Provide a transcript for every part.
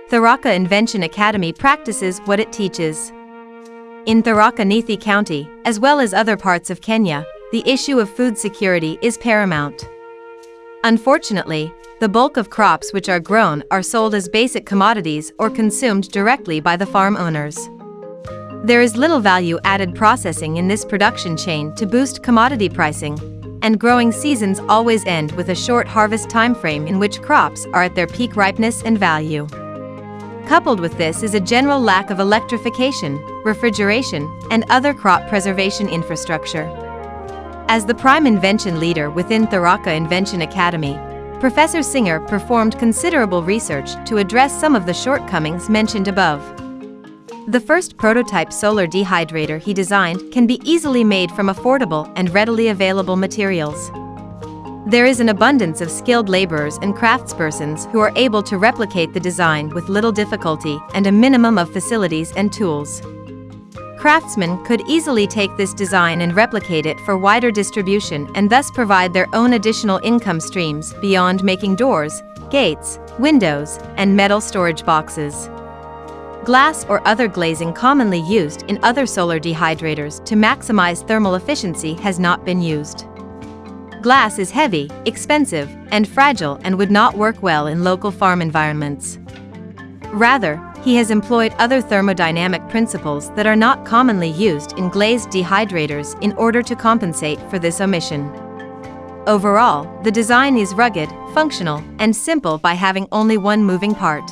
Tharaka Invention Academy practices what it teaches. In Tharaka Nithi County, as well as other parts of Kenya, the issue of food security is paramount. Unfortunately, the bulk of crops which are grown are sold as basic commodities or consumed directly by the farm owners. There is little value-added processing in this production chain to boost commodity pricing, and growing seasons always end with a short harvest timeframe in which crops are at their peak ripeness and value. Coupled with this is a general lack of electrification, refrigeration, and other crop preservation infrastructure. As the prime invention leader within Tharaka Invention Academy, Professor Singer performed considerable research to address some of the shortcomings mentioned above. The first prototype solar dehydrator he designed can be easily made from affordable and readily available materials. There is an abundance of skilled laborers and craftspersons who are able to replicate the design with little difficulty and a minimum of facilities and tools. Craftsmen could easily take this design and replicate it for wider distribution and thus provide their own additional income streams beyond making doors, gates, windows, and metal storage boxes. Glass or other glazing commonly used in other solar dehydrators to maximize thermal efficiency has not been used. Glass is heavy, expensive, and fragile and would not work well in local farm environments. Rather, he has employed other thermodynamic principles that are not commonly used in glazed dehydrators in order to compensate for this omission. Overall, the design is rugged, functional, and simple by having only one moving part.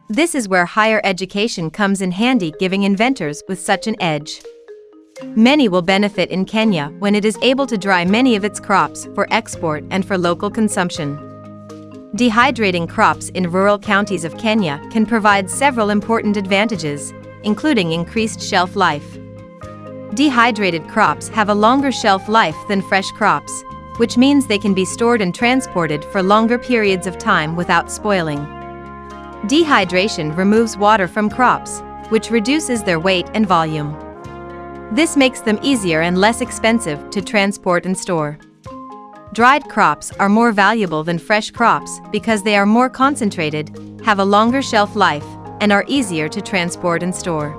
This is where higher education comes in handy, giving inventors with such an edge. Many will benefit in Kenya when it is able to dry many of its crops for export and for local consumption. Dehydrating crops in rural counties of Kenya can provide several important advantages, including increased shelf life. Dehydrated crops have a longer shelf life than fresh crops, which means they can be stored and transported for longer periods of time without spoiling. Dehydration removes water from crops, which reduces their weight and volume. This makes them easier and less expensive to transport and store. Dried crops are more valuable than fresh crops because they are more concentrated, have a longer shelf life, and are easier to transport and store.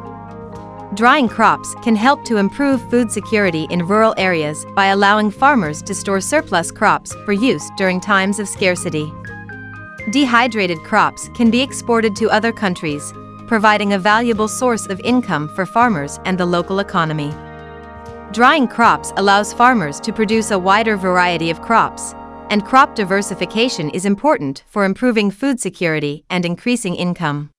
Drying crops can help to improve food security in rural areas by allowing farmers to store surplus crops for use during times of scarcity. Dehydrated crops can be exported to other countries, providing a valuable source of income for farmers and the local economy. Drying crops allows farmers to produce a wider variety of crops, and crop diversification is important for improving food security and increasing income.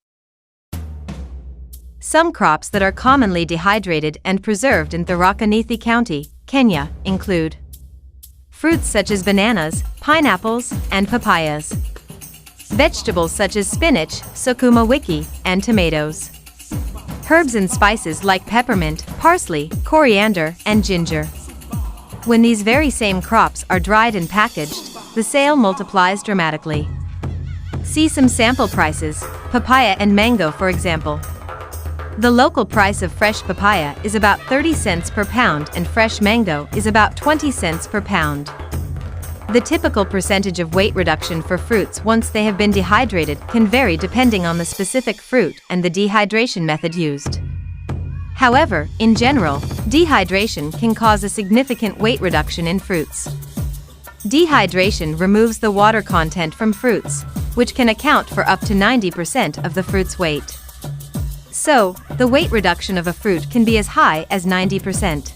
Some crops that are commonly dehydrated and preserved in Tharaka Nithi County, Kenya, include fruits such as bananas, pineapples, and papayas. Vegetables such as spinach, sukuma wiki, and tomatoes. Herbs and spices like peppermint, parsley, coriander, and ginger. When these very same crops are dried and packaged, the sale multiplies dramatically. See some sample prices: papaya and mango, for example. The local price of fresh papaya is about 30 cents per pound and fresh mango is about 20 cents per pound. The typical percentage of weight reduction for fruits once they have been dehydrated can vary depending on the specific fruit and the dehydration method used. However, in general, dehydration can cause a significant weight reduction in fruits. Dehydration removes the water content from fruits, which can account for up to 90% of the fruit's weight. So, the weight reduction of a fruit can be as high as 90%.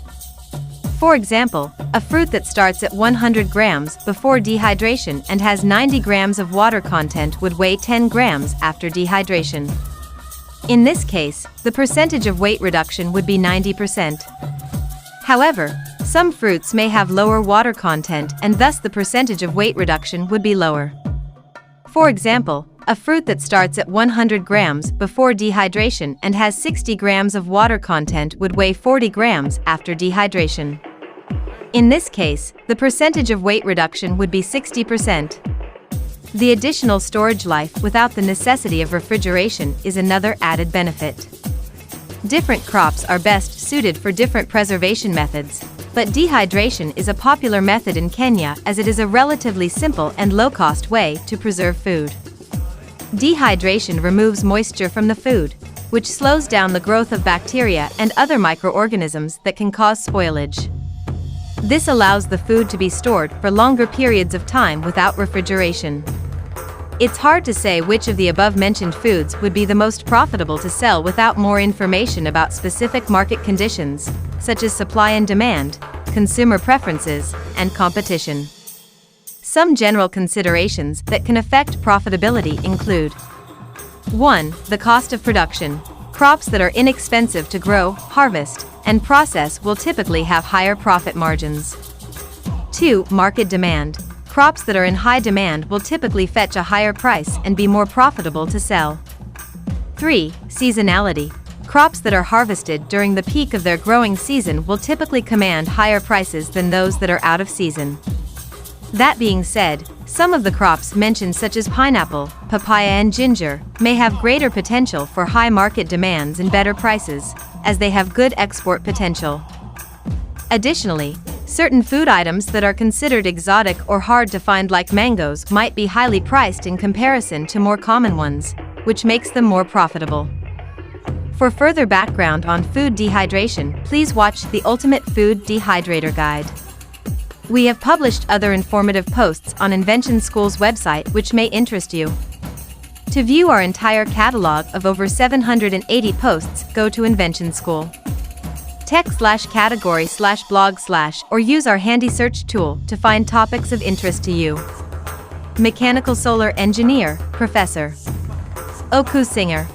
For example, a fruit that starts at 100 grams before dehydration and has 90 grams of water content would weigh 10 grams after dehydration. In this case, the percentage of weight reduction would be 90%. However, some fruits may have lower water content and thus the percentage of weight reduction would be lower. For example, a fruit that starts at 100 grams before dehydration and has 60 grams of water content would weigh 40 grams after dehydration. In this case, the percentage of weight reduction would be 60%. The additional storage life without the necessity of refrigeration is another added benefit. Different crops are best suited for different preservation methods, but dehydration is a popular method in Kenya as it is a relatively simple and low-cost way to preserve food. Dehydration removes moisture from the food, which slows down the growth of bacteria and other microorganisms that can cause spoilage. This allows the food to be stored for longer periods of time without refrigeration. It's hard to say which of the above-mentioned foods would be the most profitable to sell without more information about specific market conditions, such as supply and demand, consumer preferences, and competition. Some general considerations that can affect profitability include: 1. The cost of production. Crops that are inexpensive to grow, harvest, and process will typically have higher profit margins. 2. Market demand. Crops that are in high demand will typically fetch a higher price and be more profitable to sell. 3. Seasonality. Crops that are harvested during the peak of their growing season will typically command higher prices than those that are out of season. That being said, some of the crops mentioned, such as pineapple, papaya, and ginger, may have greater potential for high market demands and better prices, as they have good export potential. Additionally, certain food items that are considered exotic or hard to find, like mangoes, might be highly priced in comparison to more common ones, which makes them more profitable. For further background on food dehydration, please watch the Ultimate Food Dehydrator Guide. We have published other informative posts on Invention School's website which may interest you. To view our entire catalog of over 780 posts, go to Invention School. Tech/category/blog/ or use our handy search tool to find topics of interest to you. Mechanical Solar Engineer, Professor Oku Singer.